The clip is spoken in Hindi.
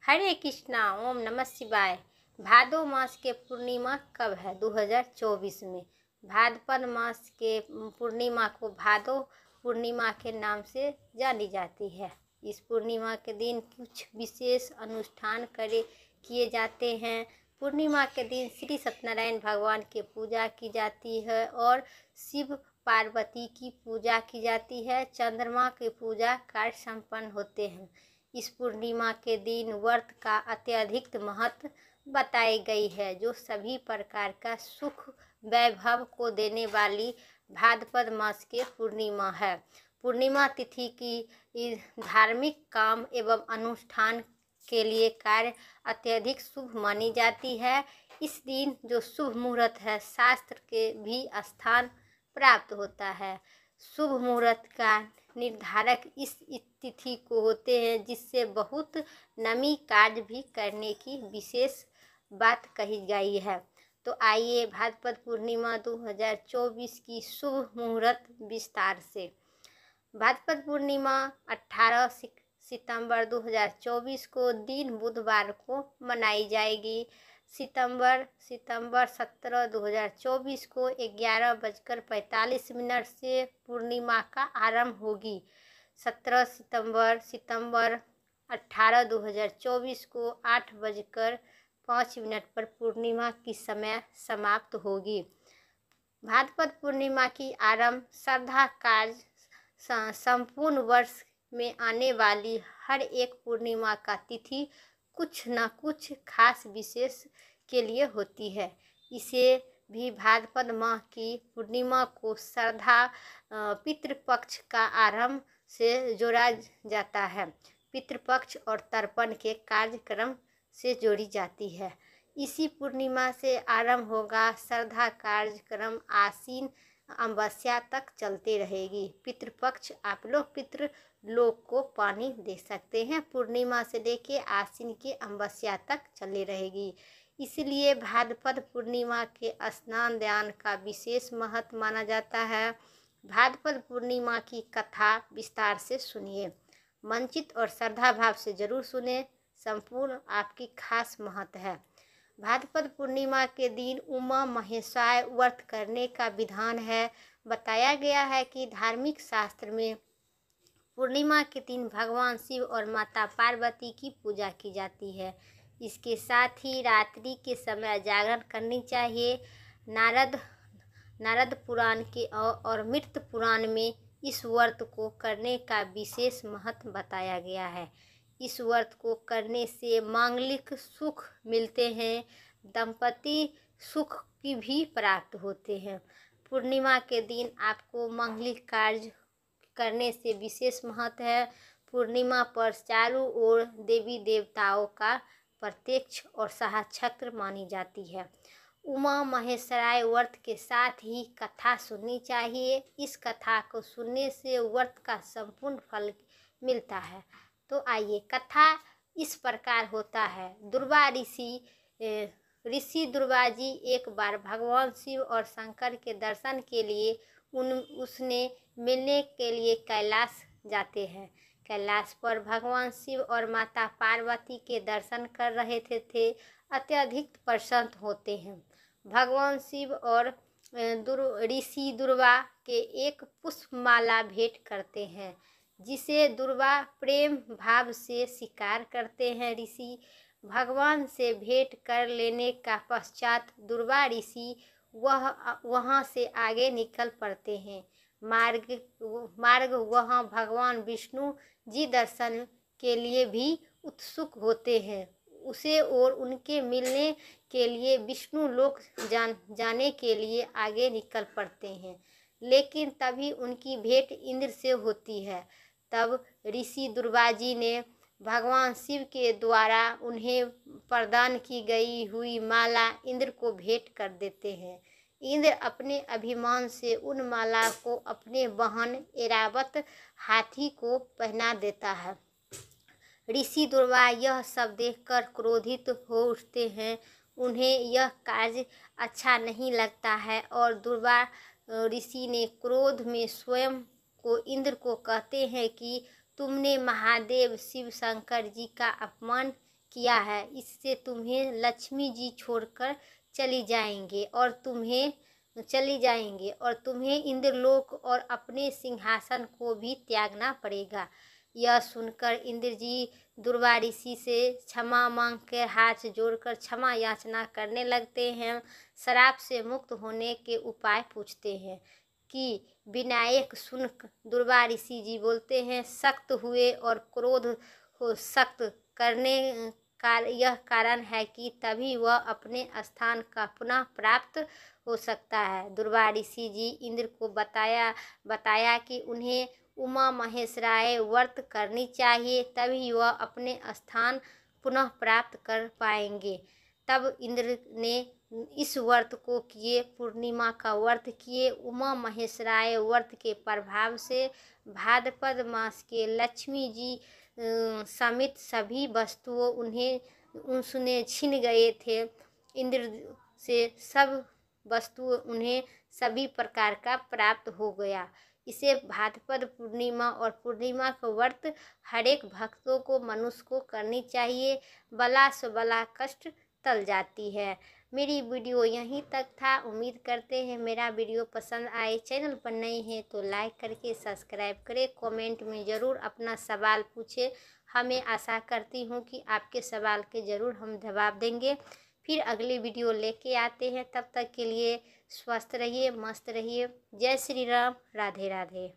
हरे कृष्णा। ओम नमः शिवाय। भादो मास के पूर्णिमा कब है? 2024 में। भाद्रपद मास के पूर्णिमा को भादो पूर्णिमा के नाम से जानी जाती है। इस पूर्णिमा के दिन कुछ विशेष अनुष्ठान किए जाते हैं। पूर्णिमा के दिन श्री सत्यनारायण भगवान की पूजा की जाती है और शिव पार्वती की पूजा की जाती है। चंद्रमा की पूजा कार्य संपन्न होते हैं। इस पूर्णिमा के दिन व्रत का अत्यधिक महत्व बताई गई है, जो सभी प्रकार का सुख वैभव को देने वाली भाद्रपद मास के पूर्णिमा है। पूर्णिमा तिथि की धार्मिक काम एवं अनुष्ठान के लिए कार्य अत्यधिक शुभ मानी जाती है। इस दिन जो शुभ मुहूर्त है, शास्त्र के भी स्थान प्राप्त होता है। शुभ मुहूर्त का निर्धारक इस तिथि को होते हैं, जिससे बहुत नमी कार्य भी करने की विशेष बात कही गई है। तो आइए भाद्रपद पूर्णिमा 2024 की शुभ मुहूर्त विस्तार से। भाद्रपद पूर्णिमा 18 सितंबर 2024 को दिन बुधवार को मनाई जाएगी। सितंबर 17 2024 को 11:45 से पूर्णिमा का आरंभ होगी। 17 सितंबर 18 2024 को 8:05 पर पूर्णिमा की समय समाप्त होगी। भाद्रपद पूर्णिमा की आरंभ श्रद्धा कार्य संपूर्ण वर्ष में आने वाली हर एक पूर्णिमा का तिथि कुछ न कुछ खास विशेष के लिए होती है। इसे भी भाद्रपद माह की पूर्णिमा को श्रद्धा पितृपक्ष का आरंभ से जोड़ा जाता है। पितृपक्ष और तर्पण के कार्यक्रम से जोड़ी जाती है। इसी पूर्णिमा से आरंभ होगा श्रद्धा कार्यक्रम आसीन अमावस्या तक चलते रहेगी। पितृपक्ष आप लोग पितृ लोग को पानी दे सकते हैं। पूर्णिमा से लेके आसीन के अमावस्या तक चले रहेगी। इसलिए भाद्रपद पूर्णिमा के स्नान दान का विशेष महत्व माना जाता है। भाद्रपद पूर्णिमा की कथा विस्तार से सुनिए। मंचित और श्रद्धा भाव से जरूर सुने। संपूर्ण आपकी खास महत्व है। भाद्रपद पूर्णिमा के दिन उमा महेश्वाय व्रत करने का विधान है। बताया गया है कि धार्मिक शास्त्र में पूर्णिमा के दिन भगवान शिव और माता पार्वती की पूजा की जाती है। इसके साथ ही रात्रि के समय जागरण करनी चाहिए। नारद पुराण के और मृत पुराण में इस व्रत को करने का विशेष महत्व बताया गया है। इस व्रत को करने से मांगलिक सुख मिलते हैं, दंपति सुख की भी प्राप्त होते हैं। पूर्णिमा के दिन आपको मांगलिक कार्य करने से विशेष महत्व है। पूर्णिमा पर चारों ओर देवी देवताओं का प्रत्यक्ष और साक्षात्कार मानी जाती है। उमा महेश्वराय व्रत के साथ ही कथा सुननी चाहिए। इस कथा को सुनने से व्रत का संपूर्ण फल मिलता है। तो आइए, कथा इस प्रकार होता है। ऋषि दुर्वा जी एक बार भगवान शिव और शंकर के दर्शन के लिए उसने मिलने के लिए कैलाश जाते हैं। कैलाश पर भगवान शिव और माता पार्वती के दर्शन कर रहे थे अत्यधिक प्रसन्न होते हैं। भगवान शिव और ऋषि दुर्वा के एक पुष्पमाला भेंट करते हैं, जिसे दुर्वा प्रेम भाव से स्वीकार करते हैं। ऋषि भगवान से भेंट कर लेने का पश्चात दुर्वा ऋषि वहाँ से आगे निकल पड़ते हैं। मार्ग वहाँ भगवान विष्णु जी दर्शन के लिए भी उत्सुक होते हैं। उसे और उनके मिलने के लिए विष्णु लोक जाने के लिए आगे निकल पड़ते हैं। लेकिन तभी उनकी भेंट इंद्र से होती है। तब ऋषि दुर्वा जी ने भगवान शिव के द्वारा उन्हें प्रदान की गई हुई माला इंद्र को भेंट कर देते हैं। इंद्र अपने अभिमान से उन माला को अपने वाहन ऐरावत हाथी को पहना देता है। ऋषि दुर्वा यह सब देखकर क्रोधित हो उठते हैं। उन्हें यह कार्य अच्छा नहीं लगता है और दुर्वा ऋषि ने क्रोध में स्वयं को इंद्र को कहते हैं कि तुमने महादेव शिव शंकर जी का अपमान किया है, इससे तुम्हें लक्ष्मी जी छोड़कर चली जाएंगे और तुम्हें इंद्रलोक और अपने सिंहासन को भी त्यागना पड़ेगा। यह सुनकर इंद्र जी दुर्वा ऋषि से क्षमा मांग कर हाथ जोड़कर क्षमा याचना करने लगते हैं। श्राप से मुक्त होने के उपाय पूछते हैं कि विनायक सुन दुर्वा ऋषि जी बोलते हैं, सख्त हुए और क्रोध हो सख्त करने का यह कारण है कि तभी वह अपने स्थान का पुनः प्राप्त हो सकता है। दुर्वा ऋषि जी इंद्र को बताया कि उन्हें उमा महेश्वराय व्रत करनी चाहिए, तभी वह अपने स्थान पुनः प्राप्त कर पाएंगे। तब इंद्र ने इस व्रत को किए, पूर्णिमा का व्रत किए। उमा महेश्वराय व्रत के प्रभाव से भाद्रपद मास के लक्ष्मी जी समेत सभी वस्तुओं उन्हें छीन गए थे। इंद्र से सब वस्तु उन्हें सभी प्रकार का प्राप्त हो गया। इसे भाद्रपद पूर्णिमा और पूर्णिमा का व्रत हर एक भक्तों को मनुष्य को करनी चाहिए। बला से बला कष्ट टल जाती है। मेरी वीडियो यहीं तक था। उम्मीद करते हैं मेरा वीडियो पसंद आए। चैनल पर नए हैं तो लाइक करके सब्सक्राइब करें। कमेंट में ज़रूर अपना सवाल पूछें। हमें आशा करती हूँ कि आपके सवाल के ज़रूर हम जवाब देंगे। फिर अगली वीडियो लेके आते हैं। तब तक के लिए स्वस्थ रहिए, मस्त रहिए। जय श्री राम, राधे राधे।